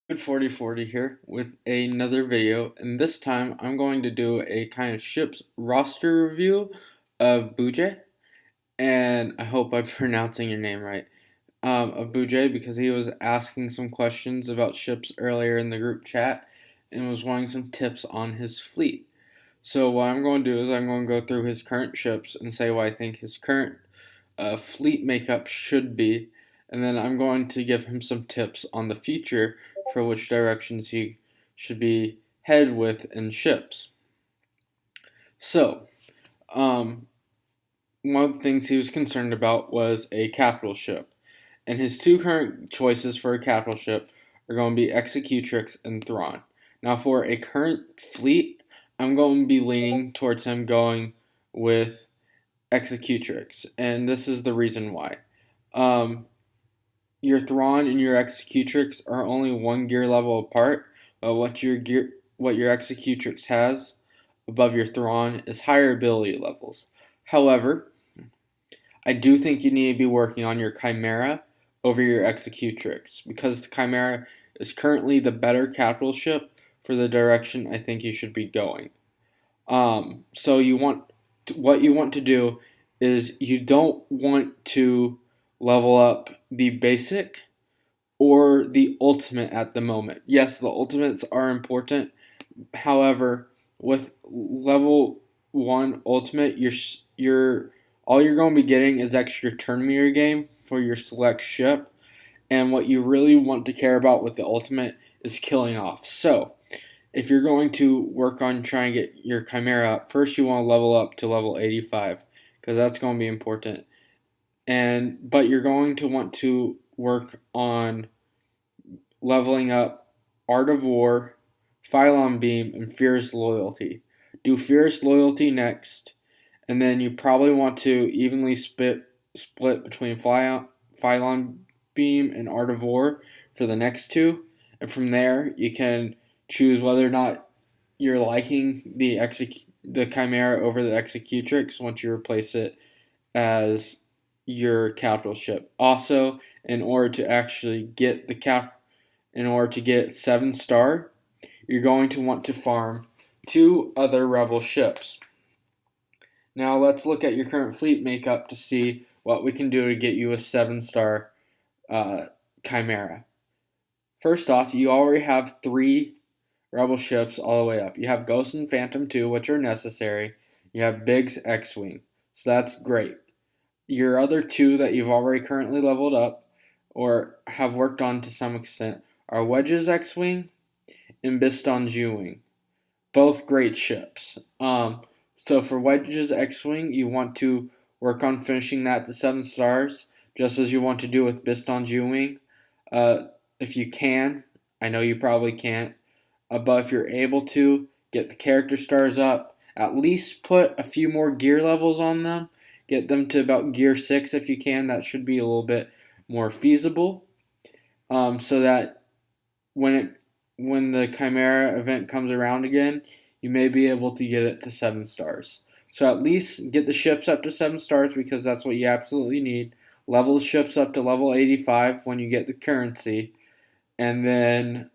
Good 4040 here with another video, and this time I'm going to do a kind of ship's roster review of Budje, and I hope I'm pronouncing your name right, of Budje, because he was asking some questions about ships earlier in the group chat and was wanting some tips on his fleet. So what I'm going to do is I'm going to go through his current ships and say what I think his current fleet makeup should be, and then I'm going to give him some tips on the future for which directions he should be headed with in ships. So, one of the things he was concerned about was a capital ship, and his two current choices for a capital ship are going to be Executrix and Thrawn. Now, for a current fleet, I'm going to be leaning towards him going with Executrix, and this is the reason why. Um, your Thrawn and your Executrix are only one gear level apart, but what your Executrix has above your Thrawn is higher ability levels. However, I do think you need to be working on your Chimera over your Executrix, because the Chimera is currently the better capital ship for the direction I think you should be going. So what you want to do is you don't want to level up the basic or the ultimate at the moment. Yes, the ultimates are important. However, with level 1 ultimate, you're all you're going to be getting is extra turn meter game for your select ship, and what you really want to care about with the ultimate is killing off. So, if you're going to work on trying to get your Chimera up, first you want to level up to level 85, because that's going to be important. But you're going to want to work on leveling up Art of War, Phylon Beam, and Fierce Loyalty. Do Fierce Loyalty next, and then you probably want to evenly split between Phylon Beam and Art of War for the next two, and from there you can choose whether or not you're liking the Chimera over the Executrix once you replace it as your capital ship. Also, in order to actually get in order to get 7-star, you're going to want to farm 2 other rebel ships. Now let's look at your current fleet makeup to see what we can do to get you a 7-star Chimera. First off, you already have 3 rebel ships all the way up. You have Ghost and Phantom 2, which are necessary. You have Biggs X-Wing, so that's great. Your other 2 that you've already currently leveled up or have worked on to some extent are Wedge's X-Wing and Biston's U-Wing. Both great ships. So for Wedge's X-Wing, you want to work on finishing that to 7 stars, just as you want to do with Biston's U-Wing. If you can, I know you probably can't, but if you're able to, get the character stars up, at least put a few more gear levels on them, get them to about gear 6 if you can. That should be a little bit more feasible, so that when the Chimera event comes around again, you may be able to get it to 7 stars. So at least get the ships up to 7 stars, because that's what you absolutely need. Level the ships up to level 85 when you get the currency, and then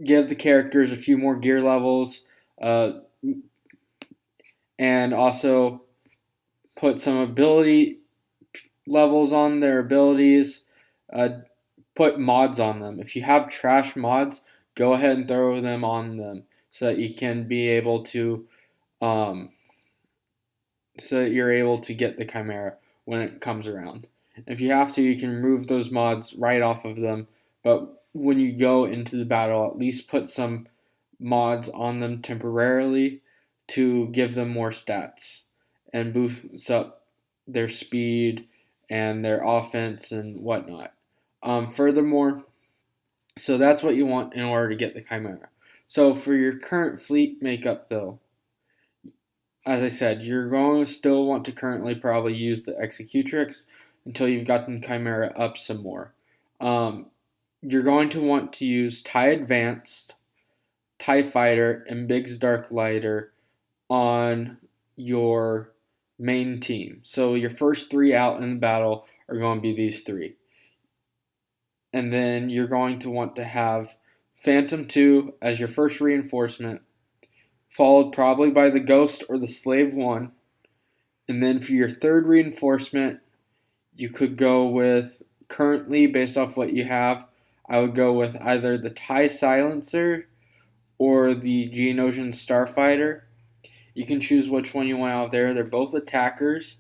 give the characters a few more gear levels, and also put some ability levels on their abilities. Put mods on them. If you have trash mods, go ahead and throw them on them so that you can be able to, so that you're able to get the Chimera when it comes around. If you have to, you can remove those mods right off of them, but when you go into the battle, at least put some mods on them temporarily to give them more stats and boost up their speed and their offense and whatnot. Furthermore, so that's what you want in order to get the Chimera. So for your current fleet makeup, though, as I said, you're going to still want to currently probably use the Executrix until you've gotten Chimera up some more. You're going to want to use TIE Advanced, TIE Fighter, and Biggs Dark Lighter on your main team. So your first 3 out in the battle are going to be these 3. and then you're going to want to have Phantom 2 as your first reinforcement, followed probably by the Ghost or the Slave 1. And then for your third reinforcement, you could go with, currently, based off what you have, I would go with either the TIE Silencer or the Geonosian Starfighter. You can choose which one you want out there. They're both attackers,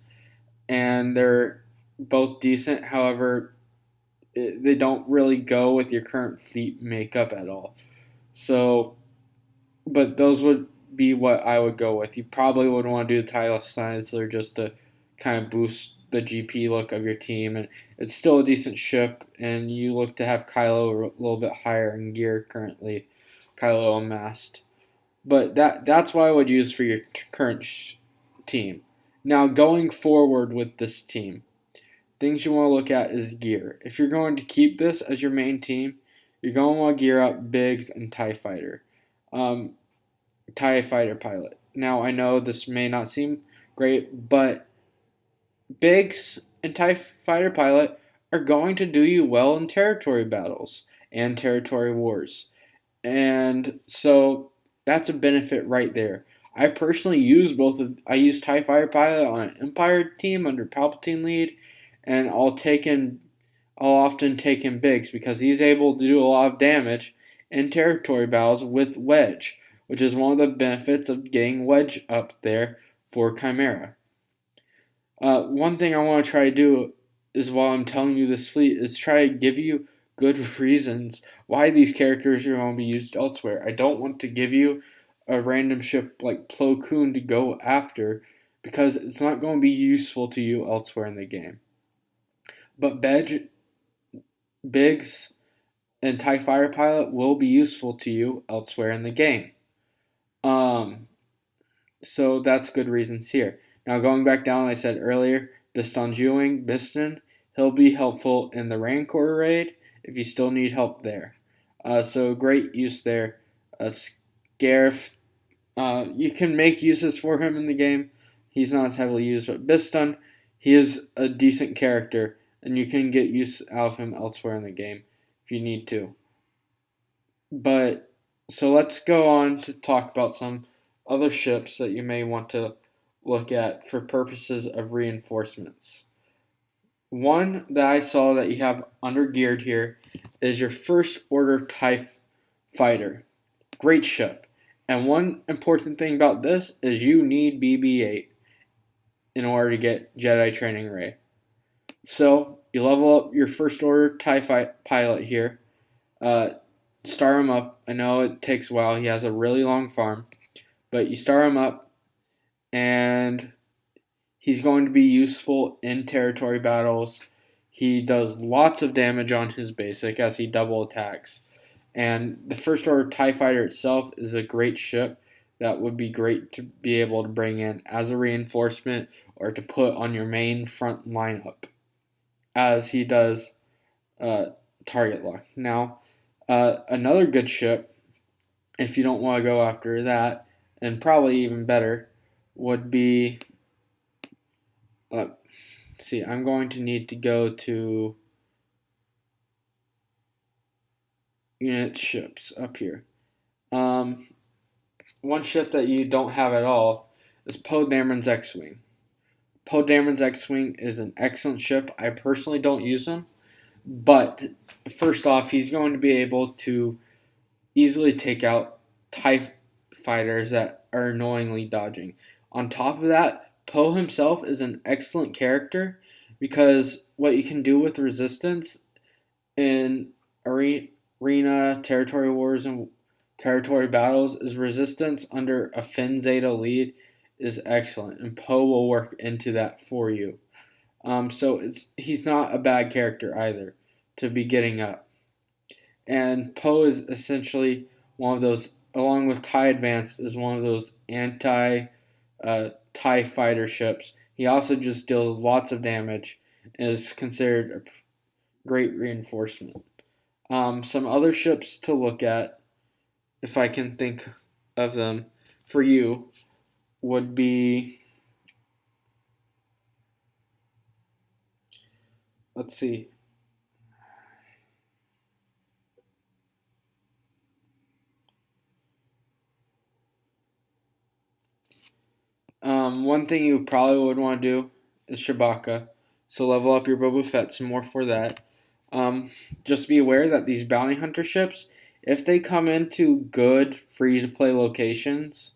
and they're both decent. However, they don't really go with your current fleet makeup at all. So, but those would be what I would go with. You probably would want to do the TIE Silencer just to kind of boost the GP look of your team, and it's still a decent ship. And you look to have Kylo a little bit higher in gear currently, Kylo amassed. But that's what I would use for your current team. Now going forward with this team, things you want to look at is gear. If you're going to keep this as your main team, you're going to want to gear up Biggs and TIE Fighter. TIE Fighter pilot. Now I know this may not seem great, but Biggs and TIE Fighter pilot are going to do you well in territory battles and territory wars. And so that's a benefit right there. I personally use both of I use TIE Fighter pilot on an Empire team under Palpatine lead, and I'll often take in Biggs because he's able to do a lot of damage in territory battles with Wedge, which is one of the benefits of getting Wedge up there for Chimera. One thing I want to try to do is, while I'm telling you this fleet, is try to give you good reasons why these characters are going to be used elsewhere. I don't want to give you a random ship like Plo Koon to go after because it's not going to be useful to you elsewhere in the game. But Biggs and TIE Fighter Pilot will be useful to you elsewhere in the game. So that's good reasons here. Now going back down, I said earlier, Biston, he'll be helpful in the Rancor raid if you still need help there. So great use there. Scarif, you can make uses for him in the game. He's not as heavily used, but Biston, he is a decent character, and you can get use out of him elsewhere in the game if you need to. But so let's go on to talk about some other ships that you may want to look at for purposes of reinforcements. One that I saw that you have undergeared here is your First Order TIE Fighter. Great ship. And one important thing about this is you need BB-8 in order to get Jedi Training Ray. So you level up your First Order TIE pilot here. Star him up. I know it takes a while. He has a really long farm. But you star him up, and he's going to be useful in territory battles. He does lots of damage on his basic as he double attacks. And the First Order TIE Fighter itself is a great ship that would be great to be able to bring in as a reinforcement or to put on your main front lineup, as he does target lock. Now, another good ship, if you don't want to go after that, and probably even better, would be, I'm going to need to go to unit ships up here. One ship that you don't have at all is Poe Dameron's X-Wing. Poe Dameron's X-Wing is an excellent ship. I personally don't use him, but first off, he's going to be able to easily take out TIE fighters that are annoyingly dodging. On top of that, Poe himself is an excellent character because what you can do with resistance in arena, territory wars, and territory battles is resistance under a Finn Zeta lead is excellent, and Poe will work into that for you. So he's not a bad character either to be getting up. And Poe is essentially one of those, along with TIE Advanced, is one of those anti TIE fighter ships. He also just deals lots of damage and is considered a great reinforcement. Some other ships to look at, if I can think of them for you, would be, let's see, One thing you probably would want to do is Shabaka. So level up your Boba Fett some more for that. Just be aware that these bounty hunter ships, if they come into good free-to-play locations,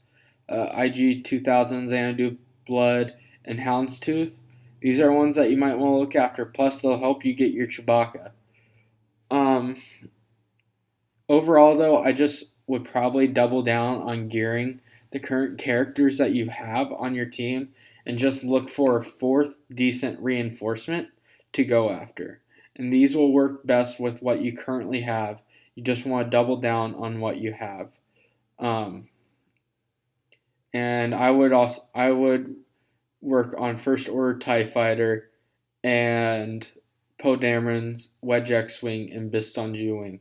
IG 2000, Xanadu Blood, and Houndstooth, these are ones that you might want to look after. Plus, they'll help you get your Chewbacca. Um, Overall, though, I just would probably double down on gearing the current characters that you have on your team and just look for a fourth decent reinforcement to go after. And these will work best with what you currently have. You just want to double down on what you have. Um, and I would work on First Order TIE Fighter and Poe Dameron's Wedge X-Wing and Biston G-Wing.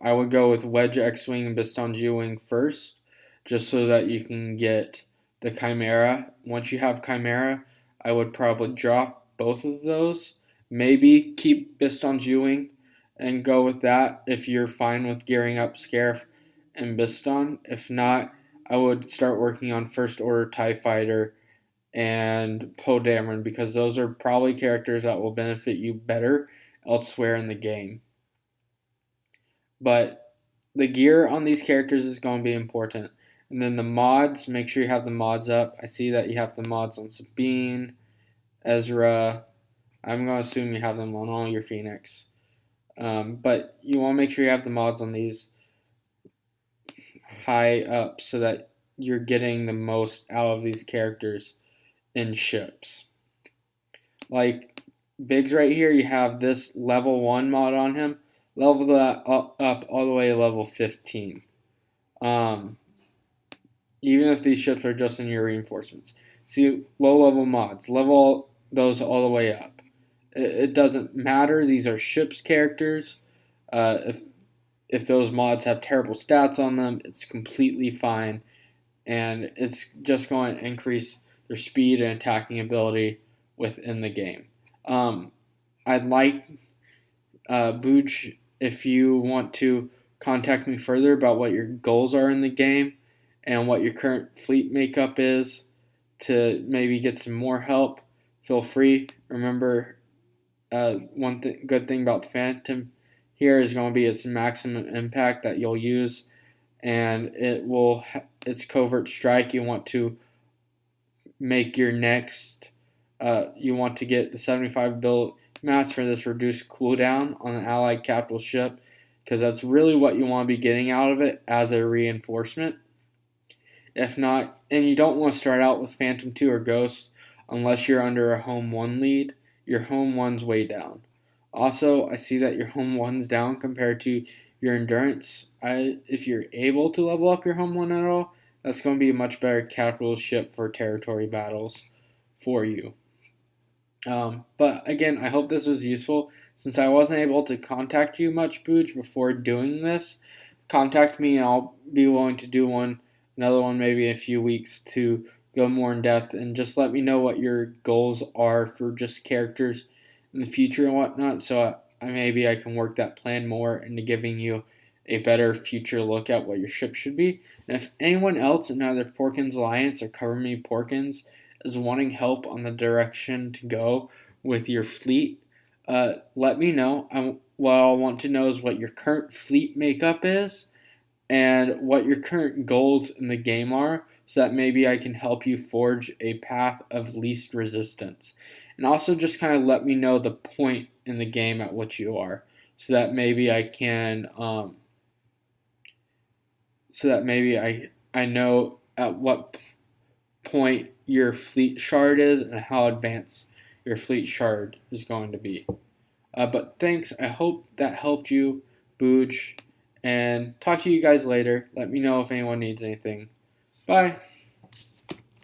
I would go with Wedge X-Wing and Biston G-Wing first, just so that you can get the Chimera. Once you have Chimera, I would probably drop both of those. Maybe keep Biston G-Wing and go with that if you're fine with gearing up Scarif and Biston. If not, I would start working on First Order TIE Fighter and Poe Dameron, because those are probably characters that will benefit you better elsewhere in the game. But the gear on these characters is going to be important. And then the mods, make sure you have the mods up. I see that you have the mods on Sabine, Ezra. I'm going to assume you have them on all your Phoenix. But you want to make sure you have the mods on these high up so that you're getting the most out of these characters in ships. Like Biggs right here, you have this level 1 mod on him. Level that up all the way to level 15. Even if these ships are just in your reinforcements. See, low level mods. Level those all the way up. It doesn't matter. These are ships characters. If those mods have terrible stats on them, it's completely fine. And it's just going to increase their speed and attacking ability within the game. I'd like Budje, if you want to contact me further about what your goals are in the game and what your current fleet makeup is to maybe get some more help, feel free. Remember, good thing about Phantom here is going to be its maximum impact that you'll use, and its covert strike. You want to make your next, you want to get the 75 build mats for this reduced cooldown on the allied capital ship, because that's really what you want to be getting out of it as a reinforcement. If not, and you don't want to start out with Phantom 2 or Ghost unless you're under a Home 1 lead. Your Home 1's way down. Also, I see that your Home 1's down compared to your Endurance. If you're able to level up your Home 1 at all, that's going to be a much better capital ship for territory battles for you. But again, I hope this was useful. Since I wasn't able to contact you much, Budje, before doing this, contact me and I'll be willing to do another one maybe in a few weeks to go more in depth, and just let me know what your goals are for just characters in the future and whatnot, so maybe I can work that plan more into giving you a better future look at what your ship should be. And if anyone else in either Porkins Alliance or Cover Me Porkins is wanting help on the direction to go with your fleet, let me know. What I want to know is what your current fleet makeup is and what your current goals in the game are, so that maybe I can help you forge a path of least resistance. And also just kind of let me know the point in the game at which you are, so that maybe I can, I know at what point your fleet shard is and how advanced your fleet shard is going to be. But thanks. I hope that helped you, Budje, and talk to you guys later. Let me know if anyone needs anything. Bye.